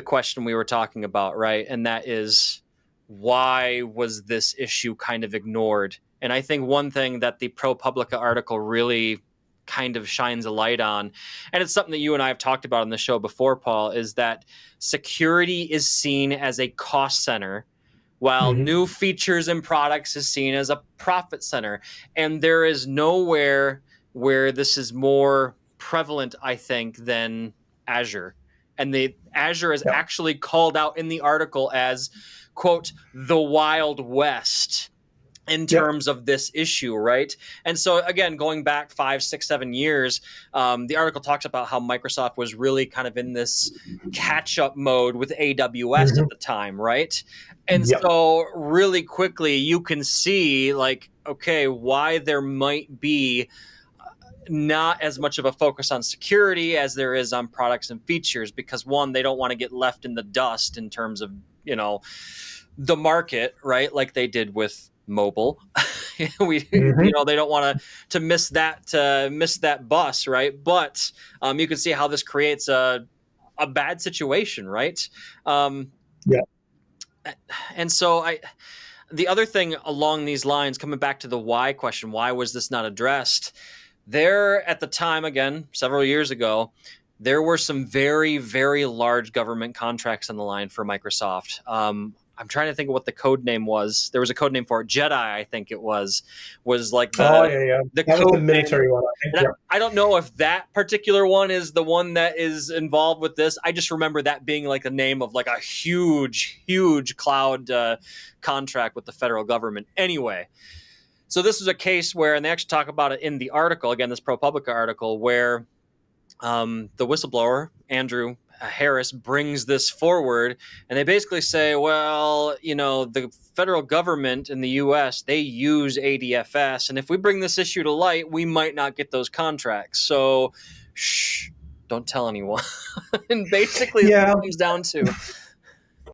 question we were talking about, right? And that is, why was this issue kind of ignored? And I think one thing that the ProPublica article really kind of shines a light on, and it's something that you and I have talked about on the show before, Paul, is that security is seen as a cost center, while new features and products is seen as a profit center. And there is nowhere where this is more prevalent, I think, than Azure. And the Azure is actually called out in the article as, quote, the Wild West in terms of this issue, right? And so, again, going back 5, 6, 7 years, the article talks about how Microsoft was really kind of in this catch-up mode with AWS at the time, right? And so, really quickly, you can see, like, okay, why there might be not as much of a focus on security as there is on products and features, because one, they don't want to get left in the dust in terms of, you know, the market, right? Like they did with mobile. You know, they don't want to miss that bus, right? But you can see how this creates a bad situation, right? And so the other thing along these lines, coming back to the why question, why was this not addressed? There, at the time, again, several years ago, there were some very, very large government contracts on the line for Microsoft. I'm trying to think of what the code name was. There was a code name for it. Jedi, I think it was like the that code was the military one. I think, I don't know if that particular one is the one that is involved with this. I just remember that being like the name of like a huge, huge cloud contract with the federal government. Anyway, so this was a case where, and they actually talk about it in the article, again, this ProPublica article, where the whistleblower, Andrew Harris, brings this forward, and they basically say, well, you know, the federal government in the U.S., they use ADFS, and if we bring this issue to light, we might not get those contracts. So, shh, don't tell anyone. And basically, that's what it comes down to.